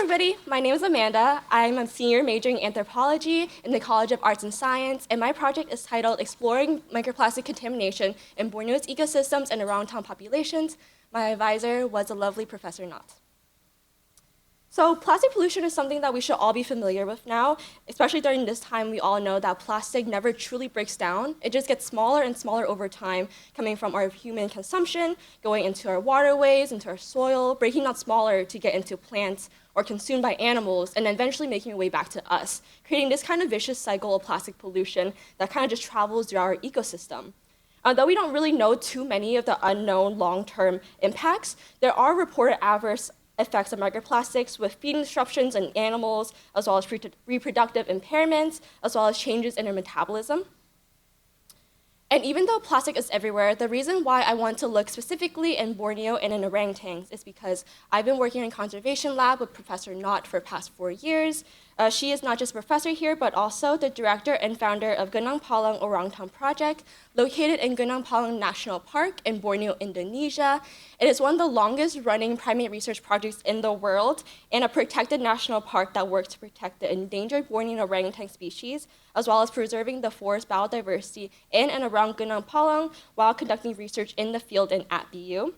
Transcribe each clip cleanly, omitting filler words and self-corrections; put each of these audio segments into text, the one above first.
everybody, my name is Amanda. I'm a senior majoring in anthropology in the College of Arts and Science, and my project is titled Exploring Microplastic Contamination in Borneo's Ecosystems and Orangutan Populations. My advisor was a lovely Professor Knott. So plastic pollution is something that we should all be familiar with now, especially during this time. We all know that plastic never truly breaks down. It just gets smaller and smaller over time, coming from our human consumption, going into our waterways, into our soil, breaking down smaller to get into plants or consumed by animals, and then eventually making its way back to us, creating this kind of vicious cycle of plastic pollution that kind of just travels through our ecosystem. Though we don't really know too many of the unknown long-term impacts, there are reported adverse effects of microplastics with feeding disruptions in animals, as well as reproductive impairments, as well as changes in their metabolism. And even though plastic is everywhere, the reason why I want to look specifically in Borneo and in orangutans is because I've been working in conservation lab with Professor Knott for the past 4 years. She is not just a professor here, but also the director and founder of Gunung Palung Orangutan Project, located in Gunung Palung National Park in Borneo, Indonesia. It is one of the longest running primate research projects in the world and a protected national park that works to protect the endangered Bornean orangutan species, as well as preserving the forest biodiversity in and around Gunung Palung while conducting research in the field and at BU.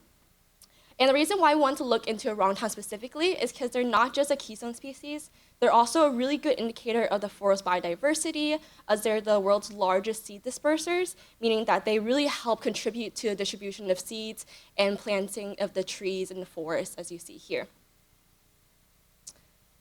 And the reason why I want to look into orangutan specifically is because they're not just a keystone species, they're also a really good indicator of the forest biodiversity, as they're the world's largest seed dispersers, meaning that they really help contribute to the distribution of seeds and planting of the trees in the forest, as you see here.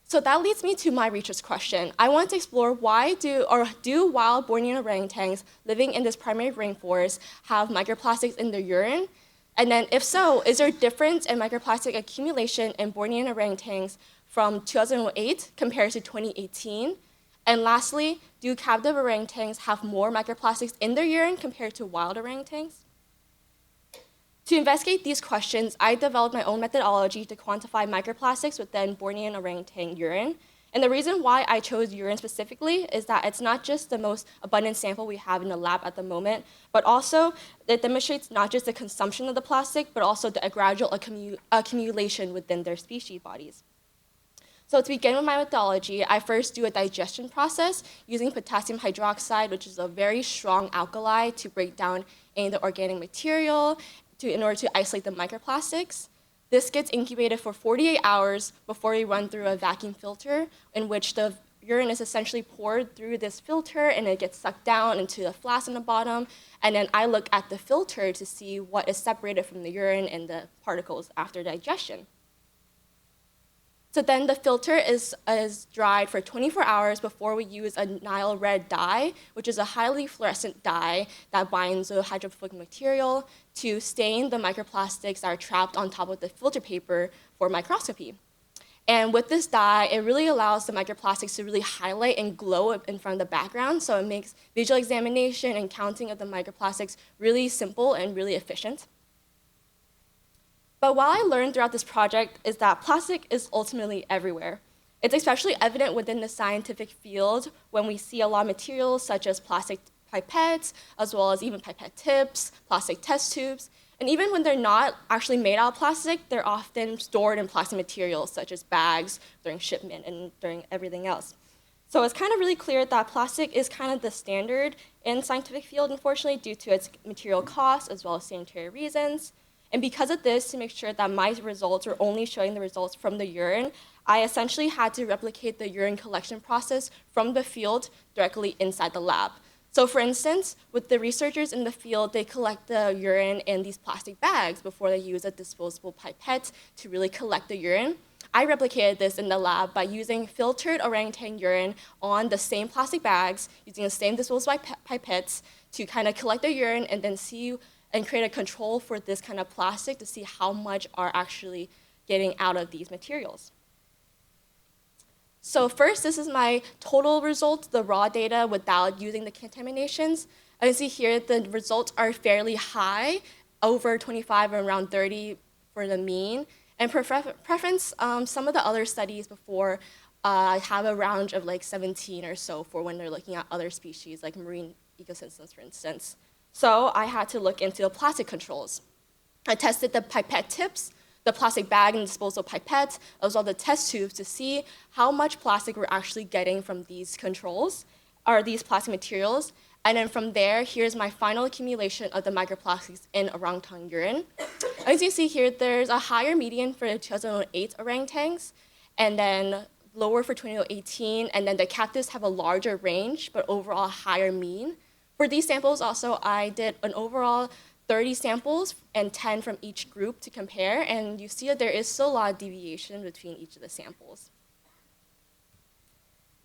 So that leads me to my research question. I want to explore why do wild Bornean orangutans living in this primary rainforest have microplastics in their urine? And then if so, is there a difference in microplastic accumulation in Bornean orangutans from 2008 compared to 2018? And lastly, do captive orangutans have more microplastics in their urine compared to wild orangutans? To investigate these questions, I developed my own methodology to quantify microplastics within Bornean orangutan urine. And the reason why I chose urine specifically is that it's not just the most abundant sample we have in the lab at the moment, but also it demonstrates not just the consumption of the plastic, but also the gradual accumulation within their species bodies. So to begin with my methodology, I first do a digestion process using potassium hydroxide, which is a very strong alkali to break down any of the organic material in order to isolate the microplastics. This gets incubated for 48 hours before we run through a vacuum filter in which the urine is essentially poured through this filter and it gets sucked down into the flask on the bottom. And then I look at the filter to see what is separated from the urine and the particles after digestion. So then the filter is dried for 24 hours before we use a Nile red dye, which is a highly fluorescent dye that binds the hydrophobic material to stain the microplastics that are trapped on top of the filter paper for microscopy. And with this dye, it really allows the microplastics to really highlight and glow in front of the background, so it makes visual examination and counting of the microplastics really simple and really efficient. But what I learned throughout this project is that plastic is ultimately everywhere. It's especially evident within the scientific field when we see a lot of materials such as plastic pipettes, as well as even pipette tips, plastic test tubes. And even when they're not actually made out of plastic, they're often stored in plastic materials such as bags during shipment and during everything else. So it's kind of really clear that plastic is kind of the standard in the scientific field, unfortunately, due to its material costs as well as sanitary reasons. And because of this, to make sure that my results were only showing the results from the urine, I essentially had to replicate the urine collection process from the field directly inside the lab. So for instance, with the researchers in the field, they collect the urine in these plastic bags before they use a disposable pipette to really collect the urine. I replicated this in the lab by using filtered orangutan urine on the same plastic bags, using the same disposable pipettes to kind of collect the urine and then see and create a control for this kind of plastic to see how much are actually getting out of these materials. So first, this is my total results, the raw data without using the contaminations. As you see here, the results are fairly high, over 25 or around 30 for the mean. And for preference, some of the other studies before have a range of like 17 or so for when they're looking at other species, like marine ecosystems, for instance. So I had to look into the plastic controls. I tested the pipette tips. the plastic bag and disposal pipettes, as well as the test tubes to see how much plastic we're actually getting from these controls, or these plastic materials. And then from there, here's my final accumulation of the microplastics in orangutan urine. As you see here, there's a higher median for the 2008 orangutans, and then lower for 2018, and then the captives have a larger range, but overall higher mean. For these samples also, I did an overall 30 samples and 10 from each group to compare, and you see that there is still a lot of deviation between each of the samples.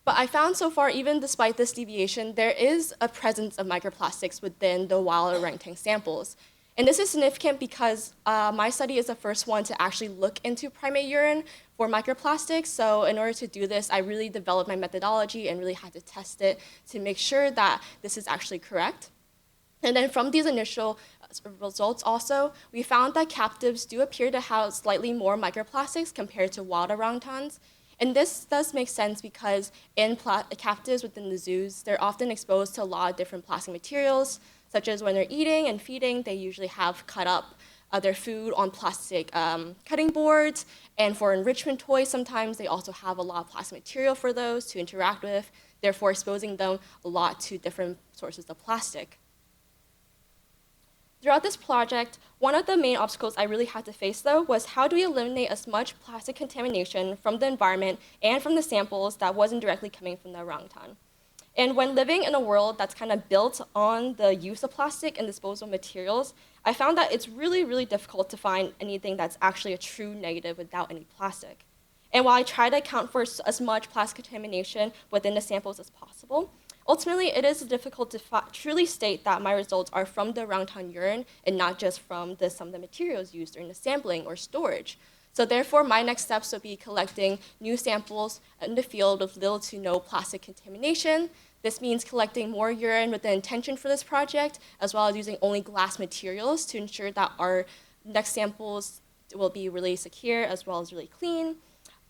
But I found so far, even despite this deviation, there is a presence of microplastics within the wild orangutan samples. And this is significant because my study is the first one to actually look into primate urine for microplastics. So in order to do this, I really developed my methodology and really had to test it to make sure that this is actually correct. And then from these initial results also, we found that captives do appear to have slightly more microplastics compared to wild orangutans. And this does make sense because in captives within the zoos, they're often exposed to a lot of different plastic materials, such as when they're eating and feeding, they usually have cut up their food on plastic cutting boards. And for enrichment toys, sometimes they also have a lot of plastic material for those to interact with, therefore exposing them a lot to different sources of plastic. Throughout this project, one of the main obstacles I really had to face, though, was how do we eliminate as much plastic contamination from the environment and from the samples that wasn't directly coming from the orangutan. And when living in a world that's kind of built on the use of plastic and disposable materials, I found that it's really, really difficult to find anything that's actually a true negative without any plastic. And while I try to account for as much plastic contamination within the samples as possible, ultimately, it is difficult to truly state that my results are from the orangutan urine and not just from some of the materials used during the sampling or storage. So therefore, my next steps will be collecting new samples in the field with little to no plastic contamination. This means collecting more urine with the intention for this project, as well as using only glass materials to ensure that our next samples will be really secure as well as really clean,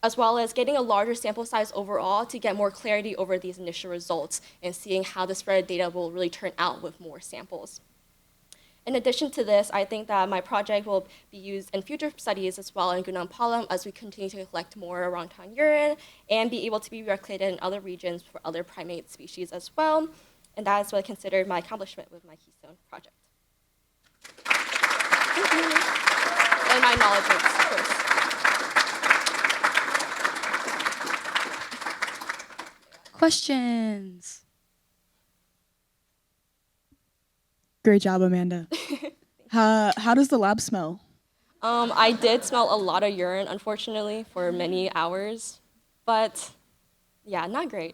as well as getting a larger sample size overall to get more clarity over these initial results and seeing how the spread of data will really turn out with more samples. In addition to this, I think that my project will be used in future studies as well in Gunung Palem as we continue to collect more orangutan urine and be able to be recreated in other regions for other primate species as well. And that is what I consider my accomplishment with my Keystone project. Thank you. And my knowledge, of course. Questions. Great job, Amanda. How does the lab smell? I did smell a lot of urine, unfortunately, for many hours. But yeah, not great.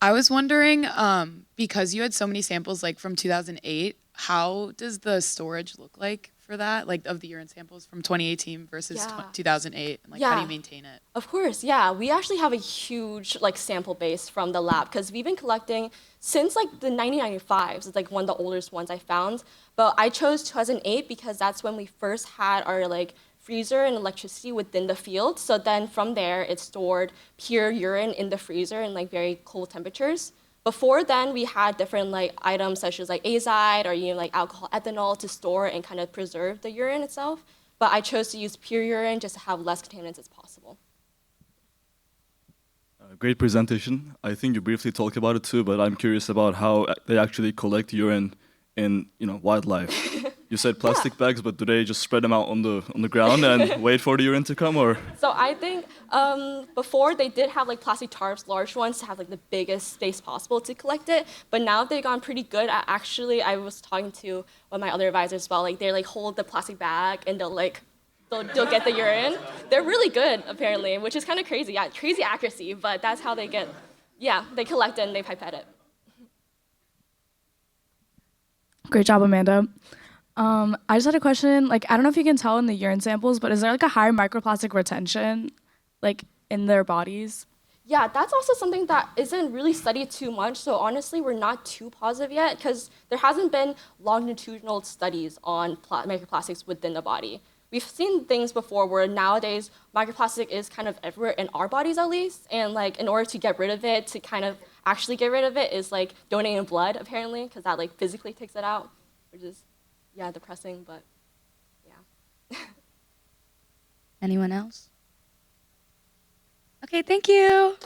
I was wondering, because you had so many samples like from 2008, how does the storage look like for that, like of the urine samples from 2018 versus 2008? And, how do you maintain it? Of course, yeah. We actually have a huge sample base from the lab because we've been collecting since the 1995s. It's one of the oldest ones I found. But I chose 2008 because that's when we first had our freezer and electricity within the field. So then from there, it stored pure urine in the freezer in very cold temperatures. Before then, we had different items such as azide or even alcohol ethanol to store and kind of preserve the urine itself. But I chose to use pure urine just to have less contaminants as possible. Great presentation. I think you briefly talked about it too, but I'm curious about how they actually collect urine in wildlife. You said plastic bags, but do they just spread them out on the ground and wait for the urine to come, or? So I think before they did have plastic tarps, large ones, to have the biggest space possible to collect it. But now they've gone pretty good at actually. I was talking to one of my other advisors as well. They hold the plastic bag and they'll get the urine. They're really good apparently, which is kind of crazy. Yeah, crazy accuracy, but that's how they get. Yeah, they collect it and they pipette it. Great job, Amanda. I just had a question. I don't know if you can tell in the urine samples, but is there a higher microplastic retention, in their bodies? Yeah, that's also something that isn't really studied too much. So honestly, we're not too positive yet because there hasn't been longitudinal studies on microplastics within the body. We've seen things before where nowadays microplastic is kind of everywhere in our bodies at least, and in order to get rid of it, to kind of actually get rid of it is donating blood apparently, because that physically takes it out. which is, yeah, depressing, but yeah. Anyone else? Okay, thank you.